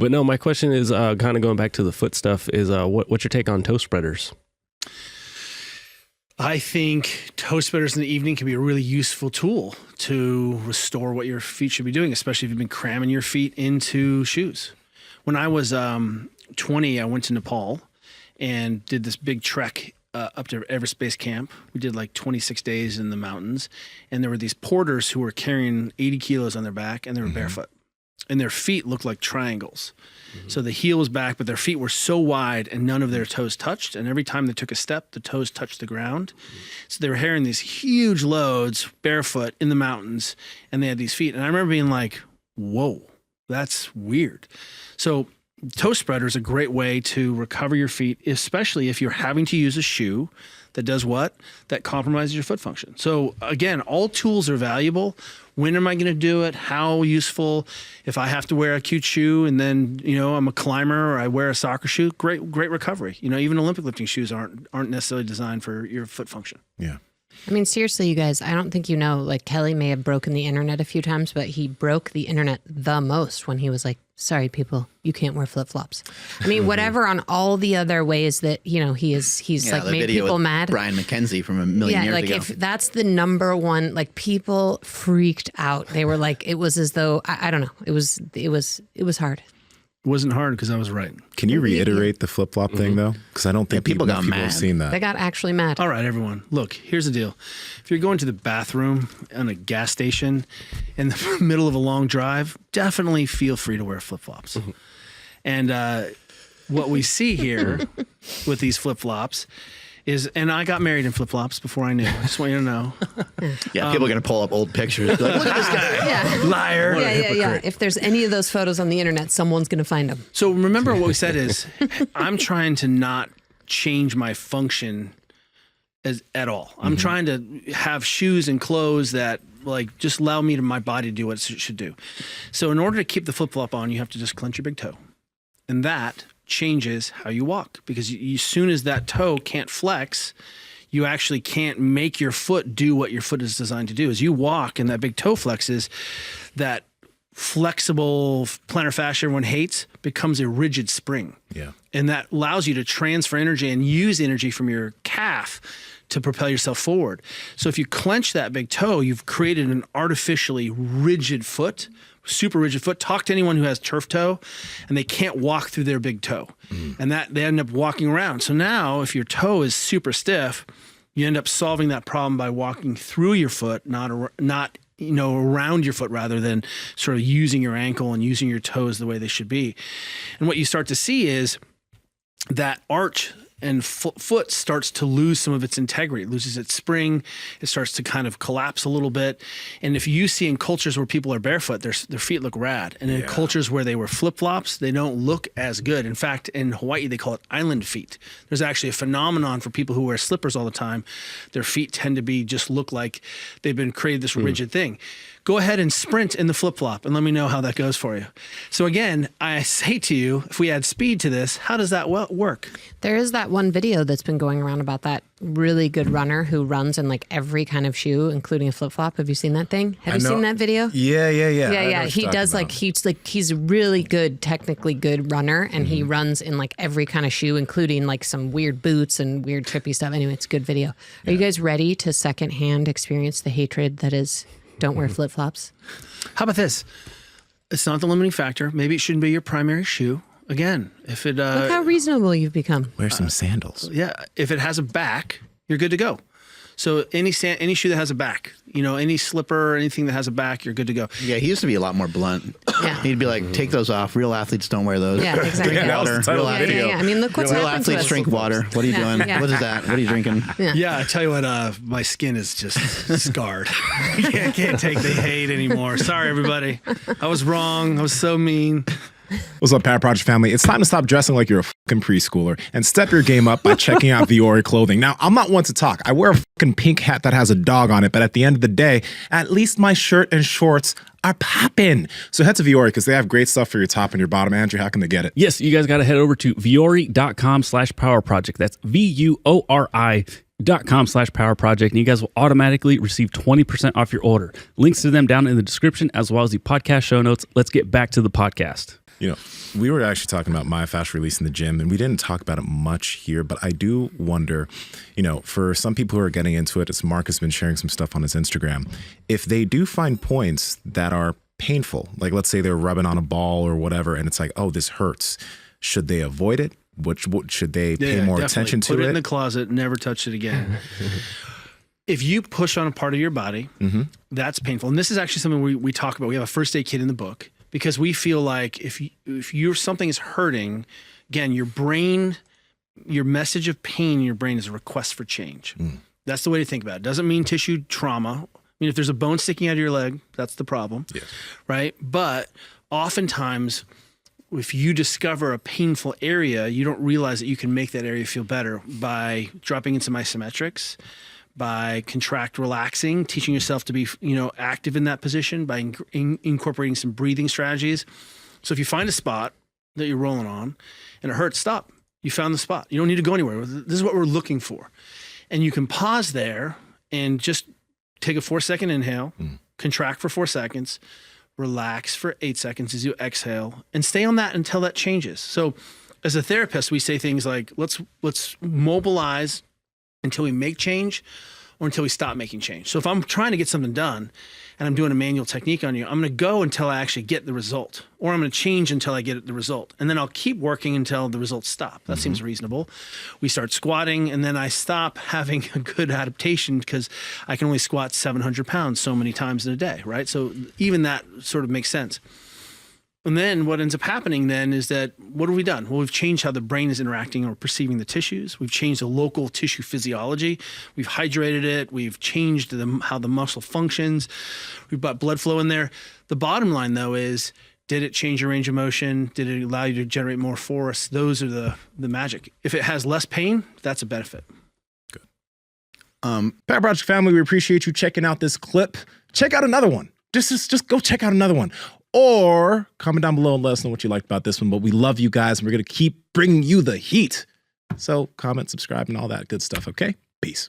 But no, my question is kind of going back to the foot stuff is what's your take on toe spreaders? I think toe spreaders in the evening can be a really useful tool to restore what your feet should be doing, especially if you've been cramming your feet into shoes. When I was 20, I went to Nepal and did this big trek up to Everest Base Camp. We did like 26 days in the mountains, and there were these porters who were carrying 80 kilos on their back, and they were barefoot. And their feet looked like triangles. So the heel was back, but their feet were so wide and none of their toes touched. And every time they took a step, the toes touched the ground. So they were carrying these huge loads barefoot in the mountains, and they had these feet. And I remember being like, whoa, that's weird. So toe spreader is a great way to recover your feet, especially if you're having to use a shoe that does what? That compromises your foot function. So again, all tools are valuable. When am I going to do it? How useful? If I have to wear a cute shoe and then, I'm a climber or I wear a soccer shoe, great recovery. Even Olympic lifting shoes aren't necessarily designed for your foot function. Yeah. I mean, seriously, you guys, I don't think like Kelly may have broken the internet a few times, but he broke the internet the most when he was like, sorry, people, you can't wear flip-flops. I mean, whatever on all the other ways that, he's like made people mad. Brian McKenzie from a million years ago. Yeah, like if that's the number one, like people freaked out. They were like, it was as though, I don't know. It was hard. It wasn't hard because I was right. Can you reiterate the flip-flop thing, though? Because I don't think people got mad. Have seen that. They got actually mad. All right, everyone. Look, here's the deal. If you're going to the bathroom on a gas station in the middle of a long drive, definitely feel free to wear flip-flops. And what we see here with these flip-flops is, and I got married in flip-flops before I knew. I just want you to know. Yeah, people are going to pull up old pictures. Be like, look at this guy. Liar. Yeah. If there's any of those photos on the internet, someone's going to find them. So remember what we said is, I'm trying to not change my function at all. I'm trying to have shoes and clothes that just allow me to my body to do what it should do. So in order to keep the flip-flop on, you have to just clench your big toe. And that changes how you walk, because as soon as that toe can't flex, you actually can't make your foot do what your foot is designed to do. As you walk and that big toe flexes, that flexible plantar fascia everyone hates becomes a rigid spring. Yeah. And that allows you to transfer energy and use energy from your calf to propel yourself forward. So if you clench that big toe, you've created an artificially rigid foot, super rigid foot. Talk to anyone who has turf toe and they can't walk through their big toe. And that they end up walking around. So now if your toe is super stiff, you end up solving that problem by walking through your foot, not around your foot, rather than sort of using your ankle and using your toes the way they should be. And what you start to see is that arch and foot starts to lose some of its integrity. It loses its spring. It starts to kind of collapse a little bit. And if you see in cultures where people are barefoot, their feet look rad. And in cultures where they were flip-flops, they don't look as good. In fact, in Hawaii, they call it island feet. There's actually a phenomenon for people who wear slippers all the time. Their feet tend to be just look like they've been created this rigid thing. Go ahead and sprint in the flip-flop and let me know how that goes for you. So again, I say to you, if we add speed to this, how does that work? There is that one video that's been going around about that really good runner who runs in like every kind of shoe, including a flip-flop. Have you seen that thing? Have you seen that video? Yeah. He does he's really good, technically good runner, and he runs in like every kind of shoe, including like some weird boots and weird trippy stuff. Anyway, it's a good video. Are you guys ready to secondhand experience the hatred that is don't wear flip-flops? How about this? It's not the limiting factor. Maybe it shouldn't be your primary shoe. Again, if it... Look how reasonable you've become. Wear some sandals. Yeah. If it has a back, you're good to go. So any shoe that has a back, any slipper or anything that has a back, you're good to go. Yeah, he used to be a lot more blunt. Yeah. He'd be like, take those off. Real athletes don't wear those. Yeah, exactly. Drink water. Real I mean, look what's Real happened to athletes us. drink water. What are you doing? Yeah. What is that? What are you drinking? Yeah, I tell you what, my skin is just scarred. I can't take the hate anymore. Sorry, everybody. I was wrong. I was so mean. What's up, Power Project family? It's time to stop dressing like you're a fucking preschooler and step your game up by checking out the Ori Clothing. Now, I'm not one to talk. I wear a fucking pink hat that has a dog on it, but at the end of the day, at least my shirt and shorts are popping. So head to Viore because they have great stuff for your top and your bottom. Andrew, how can they get it? Yes, you guys got to head over to viore.com/power project. That's VUORI.com/power project, and you guys will automatically receive 20% off your order. Links to them down in the description as well as the podcast show notes. Let's get back to the podcast. You know, we were actually talking about Myofash release in the gym, and we didn't talk about it much here, but I do wonder, you know, for some people who are getting into it, as Mark has been sharing some stuff on his Instagram, if they do find points that are painful, like let's say they're rubbing on a ball or whatever, and it's like, oh, this hurts. Should they avoid it? What should they pay more definitely. attention to Put it it? in the closet, never touch it again. If you push on a part of your body, that's painful. And this is actually something we talk about. We have a first aid kit in the book because we feel like if something is hurting, again, your brain, your message of pain in your brain is a request for change. That's the way to think about it. It doesn't mean tissue trauma. I mean, if there's a bone sticking out of your leg, that's the problem, right? But oftentimes, if you discover a painful area, you don't realize that you can make that area feel better by dropping into isometrics, by relaxing, teaching yourself to be, active in that position, by incorporating some breathing strategies. So if you find a spot that you're rolling on and it hurts, stop. You found the spot. You don't need to go anywhere. This is what we're looking for. And you can pause there and just take a 4-second inhale, contract for 4 seconds, relax for 8 seconds as you exhale, and stay on that until that changes. So as a therapist, we say things like, let's mobilize until we make change or until we stop making change. So if I'm trying to get something done and I'm doing a manual technique on you, I'm going to go until I actually get the result, or I'm going to change until I get the result. And then I'll keep working until the results stop. That seems reasonable. We start squatting, and then I stop having a good adaptation because I can only squat 700 pounds so many times in a day, right? So even that sort of makes sense. And then what ends up happening then is that, what have we done? Well, we've changed how the brain is interacting or perceiving the tissues. We've changed the local tissue physiology. We've hydrated it. We've changed how the muscle functions. We've got blood flow in there. The bottom line, though, is, did it change your range of motion? Did it allow you to generate more force? Those are the magic. If it has less pain, that's a benefit. Power Project family, we appreciate you checking out this clip. Check out another one. Just go check out another one. Or comment down below and let us know what you liked about this one. But we love you guys, and we're going to keep bringing you the heat. So comment, subscribe, and all that good stuff, okay? Peace.